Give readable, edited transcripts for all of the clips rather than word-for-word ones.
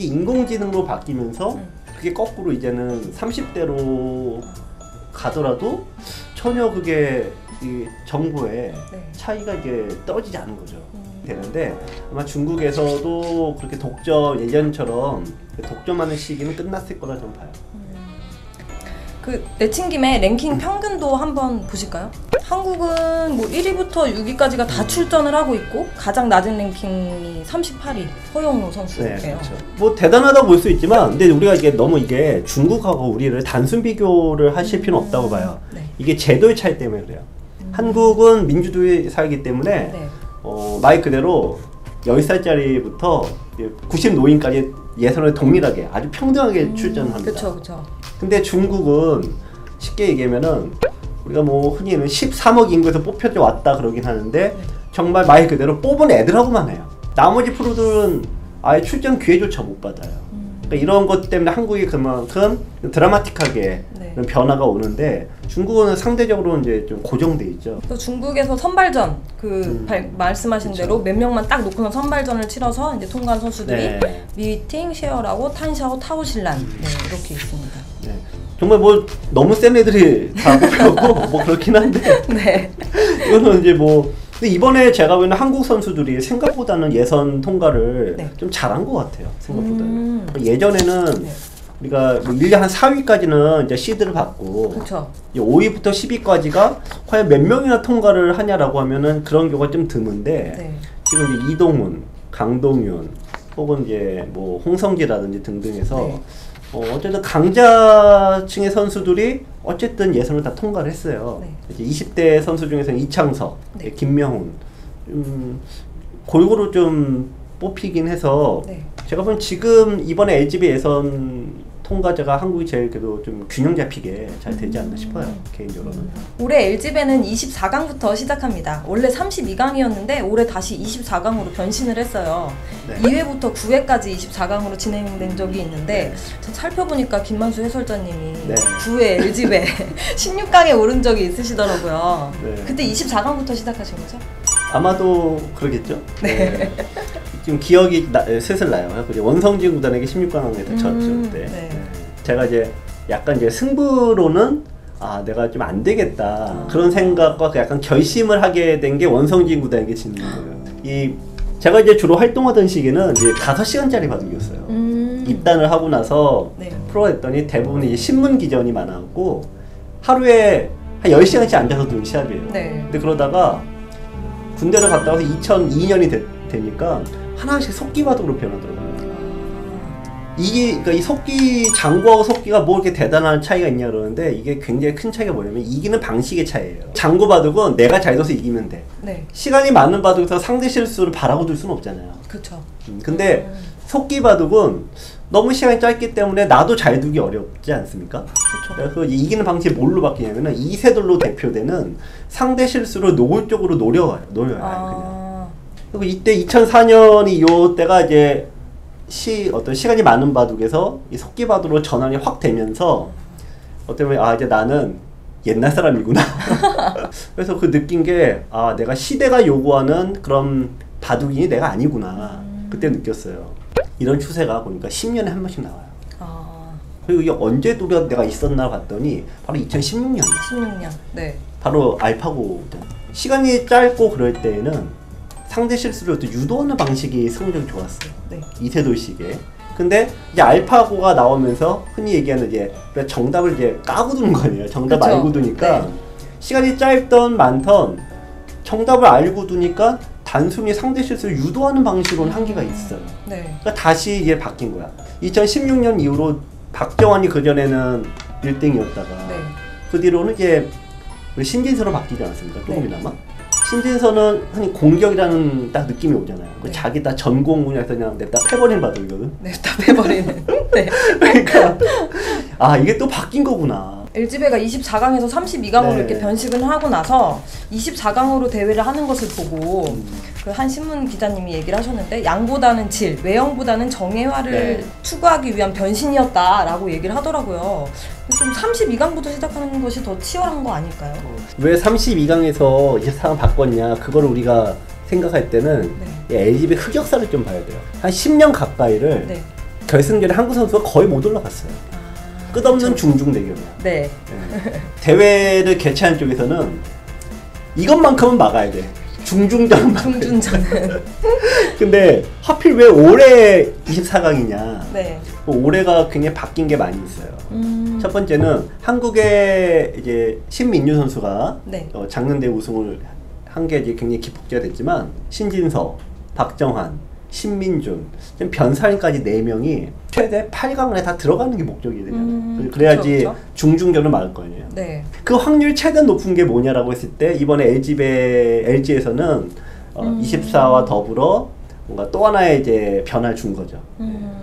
이게 인공지능으로 바뀌면서 그게 거꾸로 이제는 30대로 가더라도 전혀 그게 이 정보의 네. 차이가 이게 떨어지지 않은 거죠. 되는데 아마 중국에서도 그렇게 독점 예전처럼 독점하는 시기는 끝났을 거라 좀 봐요. 그 내친 김에 랭킹 평균도 한번 보실까요? 한국은 뭐 1위부터 6위까지가 다 출전을 하고 있고 가장 낮은 랭킹이 38위 허영우 선수예요. 네, 그렇죠. 뭐 대단하다고 볼 수 있지만 근데 우리가 이게 너무 이게 중국하고 우리를 단순 비교를 하실 필요는 없다고 봐요. 네. 이게 제도의 차이 때문에 그래요. 한국은 민주주의 사회이기 때문에 네. 말 그대로 10살짜리부터 90노인까지 예선을 동일하게 아주 평등하게 출전합니다. 그렇죠, 그렇죠. 근데 중국은 쉽게 얘기하면은 우리가 뭐 흔히는 13억 인구에서 뽑혀져 왔다 그러긴 하는데 정말 말 그대로 뽑은 애들하고만 해요. 나머지 프로들은 아예 출전 기회조차 못 받아요. 그러니까 이런 것 때문에 한국이 그만큼 드라마틱하게 네. 변화가 오는데 중국은 상대적으로 이제 좀 고정돼 있죠. 또 중국에서 선발전 말씀하신 그쵸. 대로 몇 명만 딱 놓고는 선발전을 치러서 이제 통과한 선수들이 네. 리팅, 셰어라고, 탄샤오, 타오실란 이렇게 있습니다. 네. 정말 뭐 너무 센 애들이 다 뽑혔고 뭐 그렇긴 한데 네. 이거는 이제 뭐 근데 이번에 제가 보는 한국 선수들이 생각보다는 예선 통과를 네. 좀 잘한 것 같아요. 생각보다는. 예전에는 네. 우리가 뭐 1년 한 4위까지는 이제 시드를 받고 그렇죠. 5위부터 10위까지가 과연 몇 명이나 통과를 하냐라고 하면은 그런 경우가 좀 드문데 네. 지금 이제 이동훈, 강동윤 혹은 이제 뭐 홍성지라든지 등등해서 네. 어쨌든 강자층의 선수들이 어쨌든 예선을 다 통과를 했어요. 네. 이제 20대 선수 중에서는 이창석, 네. 김명훈 골고루 좀 뽑히긴 해서 네. 제가 보면 지금 이번에 LGB 예선 통과자가 한국이 제일 그래도 좀 균형 잡히게 잘 되지 않나 싶어요. 개인적으로는. 올해 LG배는 24강부터 시작합니다. 원래 32강이었는데 올해 다시 24강으로 변신을 했어요. 네. 2회부터 9회까지 24강으로 진행된 적이 있는데 저 살펴보니까 김만수 해설자님이 네. 9회 LG배 16강에 오른 적이 있으시더라고요. 네. 그때 24강부터 시작하신 거죠? 아마도 그러겠죠. 네. 지금 기억이 슬슬 나요. 이제 원성진 구단에게 16강에 다쳤죠. 그때. 네. 제가 이제 약간 이제 승부로는 내가 좀 안 되겠다 그런 생각과 약간 결심을 하게 된 게 원성진 구단에게 지는 거예요. 제가 이제 주로 활동하던 시기는 이제 5시간짜리 바둑이었어요. 입단을 하고 나서 네. 프로 했더니 대부분 이제 신문 기전이 많았고 하루에 한 10시간씩 앉아서 두는 시합이에요. 네. 근데 그러다가 군대를 갔다 와서 2002년이 되니까 하나씩 속기 바둑으로 변하더라고요. 그러니까 이 속기 장구하고 속기가 뭐 이렇게 대단한 차이가 있냐 그러는데 이게 굉장히 큰 차이가 뭐냐면 이기는 방식의 차이예요. 장구 바둑은 내가 잘 둬서 이기면 돼. 네. 시간이 많은 바둑에서 상대 실수를 바라고 둘 수는 없잖아요. 그렇죠. 근데 속기 바둑은 너무 시간이 짧기 때문에 나도 잘 두기 어렵지 않습니까? 그렇죠. 그래서 이기는 방식이 뭘로 바뀌냐면은 이세돌로 대표되는 상대 실수를 노골적으로 노려요. 그냥. 그리고 이때 2004년이 요 때가 이제 어떤 시간이 많은 바둑에서 이 속기 바둑으로 전환이 확 되면서 어떻게 보면 이제 나는 옛날 사람이구나. 그래서 그 느낀 게 내가 시대가 요구하는 그런 바둑인이 내가 아니구나. 그때 느꼈어요. 이런 추세가 보니까 10년에 한 번씩 나와요. 그리고 이게 언제 내가 있었나 봤더니 바로 2016년. 16년. 네. 바로 알파고. 시간이 짧고 그럴 때에는 상대 실수를 또 유도하는 방식이 성적이 좋았어요. 네. 이세돌식에. 근데 이제 알파고가 나오면서 흔히 얘기하는 이제 정답을 이제 까고 두는 거 아니에요. 정답 그쵸? 알고 두니까 네. 시간이 짧던 많던 정답을 알고 두니까 단순히 상대 실수를 유도하는 방식으로는 한계가 있어요. 네. 그러니까 다시 이게 바뀐 거야. 2016년 이후로 박정환이 그전에는 1등이었다가 네. 그 뒤로는 이제 우리 신진서로 바뀌지 않았습니까? 조금이나마. 네. 신진서는 흔히 공격이라는 딱 느낌이 오잖아요. 네. 자기 다 전공 분야에서 그냥 냅다 패버린 바둑이거든. 네, 답해버리는. 네. 그러니까 이게 또 바뀐 거구나. LG배가 24강에서 32강으로 네. 이렇게 변식을 하고 나서 24강으로 대회를 하는 것을 보고 그 한 신문 기자님이 얘기를 하셨는데 양보다는 질, 외형보다는 정예화를 네. 추구하기 위한 변신이었다라고 얘기를 하더라고요. 좀 32강부터 시작하는 것이 더 치열한 거 아닐까요? 왜 32강에서 24강 바꿨냐? 그걸 우리가 생각할 때는 네. LGB 흑역사를 좀 봐야 돼요. 한 10년 가까이를 네. 결승전에 한국 선수가 거의 못 올라갔어요. 끝없는 그쵸. 중중 대결이야. 네. 네. 대회를 개최한 쪽에서는 이것만큼은 막아야 돼. 중중전은 막아야 돼. 중준전은. 근데 하필 왜 올해 24강이냐. 네. 올해가 굉장히 바뀐 게 많이 있어요. 첫 번째는 한국의 이제 신민유 선수가 네. 작년대 우승을 한 게 이제 굉장히 기폭제가 됐지만 신진서, 박정환, 신민준, 변사인까지 4명이 최대 8강에 다 들어가는 게 목적이 되잖아요. 그래야지 그쵸. 중중전을 막을 거 아니에요. 네. 그 확률 최대한 높은 게 뭐냐라고 했을 때 이번에 LG에서는 24와 더불어 뭔가 또 하나의 이제 변화를 준 거죠.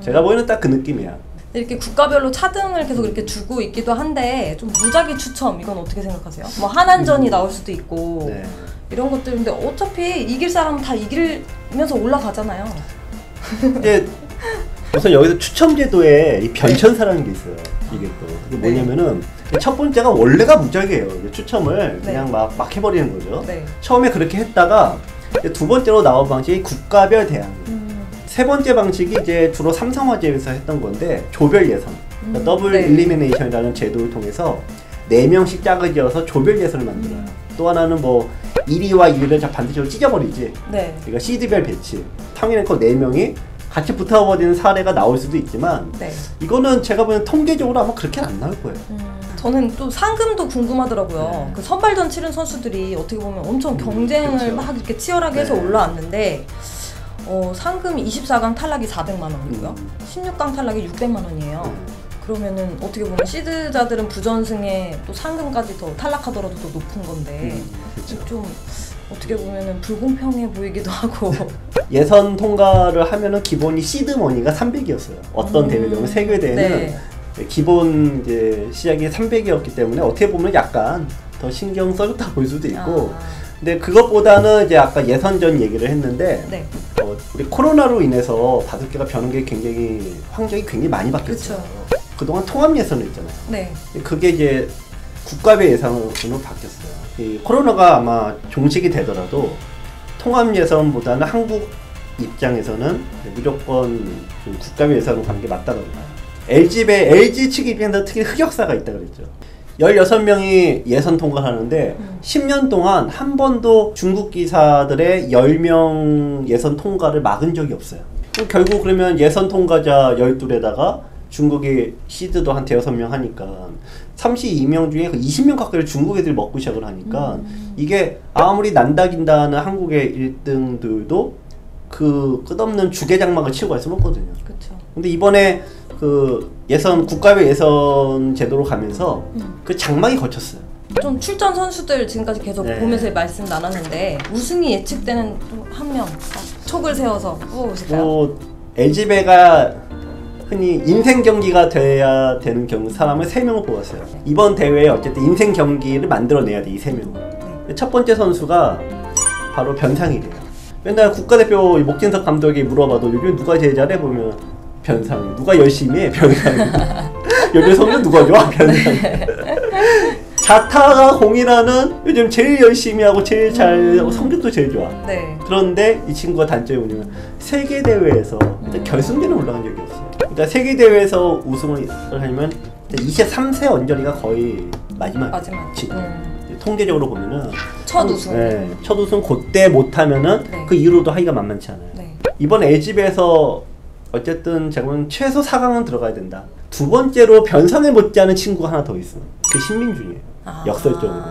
제가 보기에는 딱 그 느낌이야. 이렇게 국가별로 차등을 계속 이렇게 주고 있기도 한데 좀 무작위 추첨 이건 어떻게 생각하세요? 뭐 한한전이 나올 수도 있고 네. 이런 것들인데 어차피 이길 사람은 다 이기면서 올라가잖아요. 이제 우선 여기서 추첨 제도에 이 변천사라는 게 있어요. 이게 또 그게 뭐냐면은 첫 번째가 원래가 무작위예요. 추첨을 그냥 막 해버리는 거죠. 네. 처음에 그렇게 했다가 이제 두 번째로 나온 방식이 국가별 대항. 세 번째 방식이 이제 주로 삼성화재에서 했던 건데 조별 예선, 그러니까 더블 네. 일리미네이션이라는 제도를 통해서 4명씩 짝을 지어서 조별 예선을 만들어요. 또 하나는 뭐 1위와 2위를 반드시 찢어버리지. 네. 그러니까 시드별 배치. 상위랭커 4명이 같이 붙어버리는 사례가 나올 수도 있지만 네. 이거는 제가 보기엔 통계적으로 아마 그렇게 안 나올 거예요. 저는 또 상금도 궁금하더라고요. 네. 그 선발전 치른 선수들이 어떻게 보면 엄청 경쟁을 그쵸. 막 이렇게 치열하게 해서 네. 올라왔는데 상금이 24강 탈락이 400만 원이고요. 16강 탈락이 600만 원이에요. 그러면은 어떻게 보면 시드자들은 부전승에 또 상금까지 더 탈락하더라도 더 높은 건데 그렇죠. 좀 어떻게 보면은 불공평해 보이기도 하고. 예선 통과를 하면은 기본이 시드 머니가 300이었어요. 어떤 대회든 세계 대회는 네. 기본 이제 시작이 300이었기 때문에 어떻게 보면 약간 더 신경 써줬다 볼 수도 있고. 근데 그것보다는 이제 아까 예선전 얘기를 했는데 네. 우리 코로나로 인해서 다섯개가 변한 게 굉장히 환경이 굉장히 많이 바뀌었어요. 그쵸. 그동안 통합 예선을 했잖아요. 네. 그게 이제 국가별 예선으로 바뀌었어요. 이 코로나가 아마 종식이 되더라도 통합 예선보다는 한국 입장에서는 무조건 좀 국가별 예선으로 가는 게 맞다고 봐요. LG 측 입장에서 특히 흑역사가 있다 그랬죠. 16명이 예선 통과하는데 10년 동안 한 번도 중국 기사들의 10명 예선 통과를 막은 적이 없어요. 결국 그러면 예선 통과자 12에다가 중국이 시드도 한 5명 하니까 32명 중에 그 20명 가까이를 중국 애들이 먹고 시작을 하니까 이게 아무리 난다긴다는 한국의 1등들도 그 끝없는 주계장막을 치고 갈 수는 없거든요. 그렇죠. 근데 이번에 그 예선 국가별 예선 제도로 가면서 그 장막이 거쳤어요. 좀 출전 선수들 지금까지 계속 네. 보면서 말씀 나눴는데 우승이 예측되는 한 명 촉을 세워서 뽑아보실까요? 뭐 LG배가 흔히 인생 경기가 돼야 되는 사람을 3명을 뽑았어요. 이번 대회에 어쨌든 인생 경기를 만들어내야 돼, 이 3명은. 첫 번째 선수가 바로 변상일이에요. 맨날 국가대표 목진석 감독이 물어봐도 요즘 누가 제일 잘해 보면 변상. 누가 열심히 해? 변상. 요즘 성적 누가 좋아? 변상. 자타가 공이라는 요즘 제일 열심히 하고 제일 잘 성적도 제일 좋아. 네. 그런데 이 친구가 단점이 뭐냐면 세계 대회에서 결승전에 올라간 적이 없어요. 그러니까 세계 대회에서 우승을 하려면 23세 언저리가 거의 마지막. 지금 통계적으로 보면은 첫 우승. 네, 첫 우승 그때 못하면은 네. 그 이후로도 하기가 만만치 않아요. 네. 이번 LG배에서 어쨌든 제가 보면 최소 4강은 들어가야 된다. 두 번째로 변상을 못지않은 친구가 하나 더 있어. 그 신민준이에요. 역설적으로.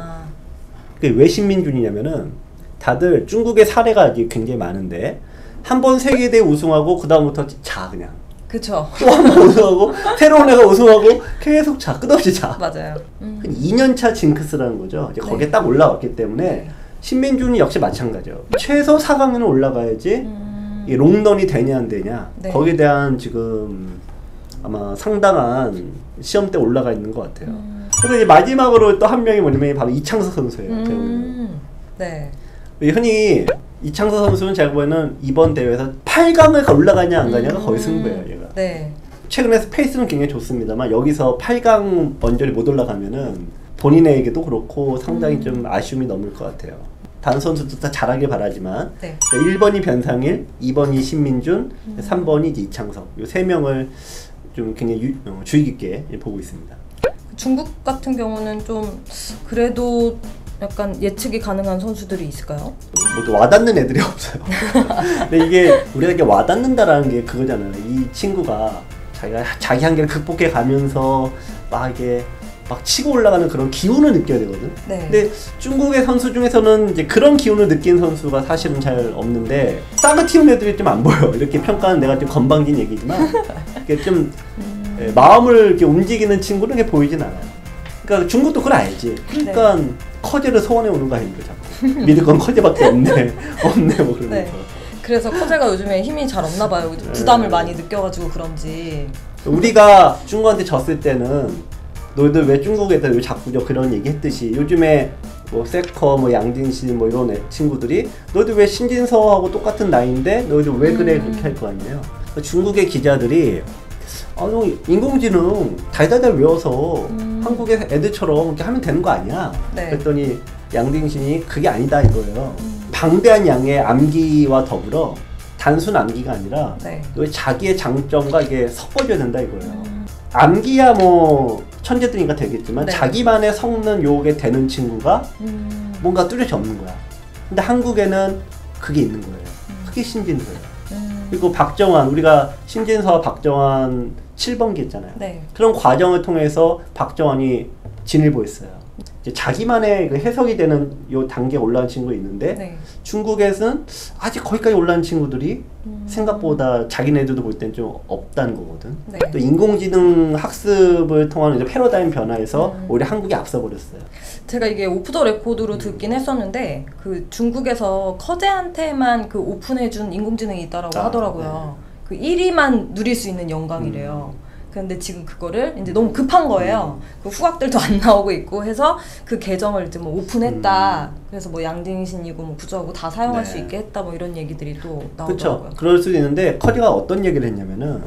그게 왜 신민준이냐면은 다들 중국의 사례가 아직 굉장히 많은데 한 번 세계대회 우승하고 그 다음부터 자 그냥. 그쵸. 또 한 번 우승하고 새로운 애가 우승하고 계속 자 끝없이 자. 맞아요. 2년차 징크스라는 거죠. 이제 거기에 네. 딱 올라왔기 때문에 네. 신민준이 역시 마찬가지죠. 최소 4강에는 올라가야지 이 롱런이 되냐 안 되냐 네. 거기에 대한 지금 아마 상당한 시험대 올라가 있는 것 같아요. 그리고 이제 마지막으로 또 한 명이 뭐냐면 바로 이창석 선수예요. 제가 보면. 네. 흔히 이창석 선수는 제가 보기에는 이번 대회에서 8강을 올라가냐 안 가냐가 거의 승부예요. 얘가. 네. 최근에 페이스는 굉장히 좋습니다만 여기서 8강 언저리 못 올라가면은 본인에게도 그렇고 상당히 좀 아쉬움이 넘을 것 같아요. 다른 선수도 다 잘하길 바라지만 네. 1번이 변상일, 2번이 신민준, 3번이 이제 이창석 이 세 명을 좀 굉장히 주의 깊게 보고 있습니다. 중국 같은 경우는 좀 그래도 약간 예측이 가능한 선수들이 있을까요? 뭐 와닿는 애들이 없어요. 근데 이게 우리가 이게 와닿는다라는 게 그거잖아요. 이 친구가 자기가 자기 한계를 극복해 가면서 막 이게 막 치고 올라가는 그런 기운을 느껴야 되거든. 네. 근데 중국의 선수 중에서는 이제 그런 기운을 느낀 선수가 사실은 잘 없는데 싸그티운 애들이 좀 안 보여. 이렇게 평가는 내가 좀 건방진 얘기지만 이게 좀 마음을 이렇게 움직이는 친구는 이렇게 보이진 않아요. 그러니까 중국도 그걸 알지. 그러니까 네. 커제를 소원해 오는 거 아닙니까 자꾸. 믿을 건 커제밖에 없네 뭐 그러면서. 네. 그래서 커제가 요즘에 힘이 잘 없나 봐요. 부담을 많이 느껴가지고 그런지. 우리가 중국한테 졌을 때는 너희들 왜 중국 애들 왜 자꾸 그런 얘기 했듯이 요즘에 뭐 세커 뭐 양진신 뭐 이런 친구들이 너희들 왜 신진서하고 똑같은 나이인데 너희들 왜 그래 그렇게 할 거 아니에요. 중국의 기자들이 너 인공지능 달달달 외워서 한국의 애들처럼 이렇게 하면 되는 거 아니야? 네. 그랬더니 양진신이 그게 아니다 이거예요. 방대한 양의 암기와 더불어 단순 암기가 아니라 네. 자기의 장점과 이게 섞어줘야 된다 이거예요. 암기야 뭐 천재들이니까 되겠지만 네. 자기만의 성능 요게 되는 친구가 뭔가 뚜렷이 없는 거야. 근데 한국에는 그게 있는 거예요. 그게 신진서예요. 그리고 박정환, 우리가 신진서와 박정환 7번기 있잖아요. 네. 그런 과정을 통해서 박정환이 진일보했어요. 이제 자기만의 그 해석이 되는 요 단계에 올라온 친구가 있는데 네. 중국에서는 아직 거기까지 올라온 친구들이 생각보다 자기네들도 볼 땐 좀 없다는 거거든. 네. 또 인공지능 학습을 통한 이제 패러다임 변화에서 오히려 한국이 앞서 버렸어요. 제가 이게 오프 더 레코드로 듣긴 했었는데 그 중국에서 커제한테만 그 오픈해준 인공지능이 있다라고 하더라고요. 네. 그 1위만 누릴 수 있는 영광이래요. 근데 지금 그거를 이제 너무 급한 거예요. 그 후각들도 안 나오고 있고 해서 그 계정을 이제 뭐 오픈했다. 그래서 뭐 양진신이고 뭐 구조하고 다 사용할 수 있게 했다. 뭐 이런 얘기들이 또 나오더라고요. 그렇죠. 그럴 수도 있는데 커디가 어떤 얘기를 했냐면은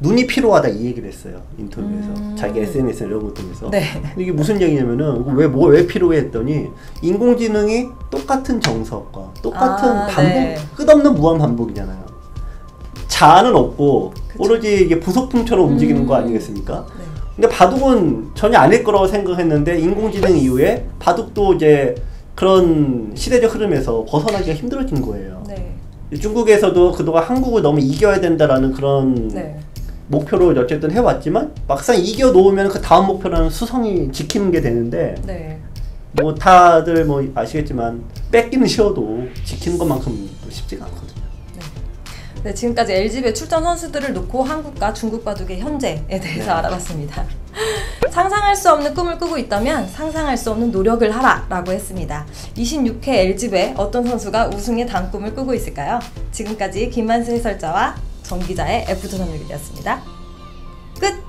눈이 피로하다 이 얘기를 했어요. 인터뷰에서 자기 SNS 이런 거 통해서. 네. 이게 무슨 얘기냐면은 왜 피로해 했더니 인공지능이 똑같은 정석과 똑같은 반복, 네. 끝없는 무한 반복이잖아요. 자아는 없고 그쵸. 오로지 이게 부속품처럼 움직이는 거 아니겠습니까? 네. 근데 바둑은 전혀 아닐 거라고 생각했는데 인공지능 이후에 바둑도 이제 그런 시대적 흐름에서 벗어나기가 힘들어진 거예요. 네. 중국에서도 그동안 한국을 너무 이겨야 된다라는 그런 네. 목표로 어쨌든 해왔지만 막상 이겨 놓으면 그 다음 목표라는 수성이 지키는 게 되는데 네. 뭐 다들 뭐 아시겠지만 뺏기는 쉬워도 지키는 것만큼 쉽지가 않거든요. 네, 지금까지 LG배 출전 선수들을 놓고 한국과 중국 바둑의 현재에 대해서 알아봤습니다. 상상할 수 없는 꿈을 꾸고 있다면 상상할 수 없는 노력을 하라 라고 했습니다. 26회 LG배 어떤 선수가 우승의 단꿈을 꾸고 있을까요? 지금까지 김만수 해설자와 정 기자의 F조선일기였습니다. 끝!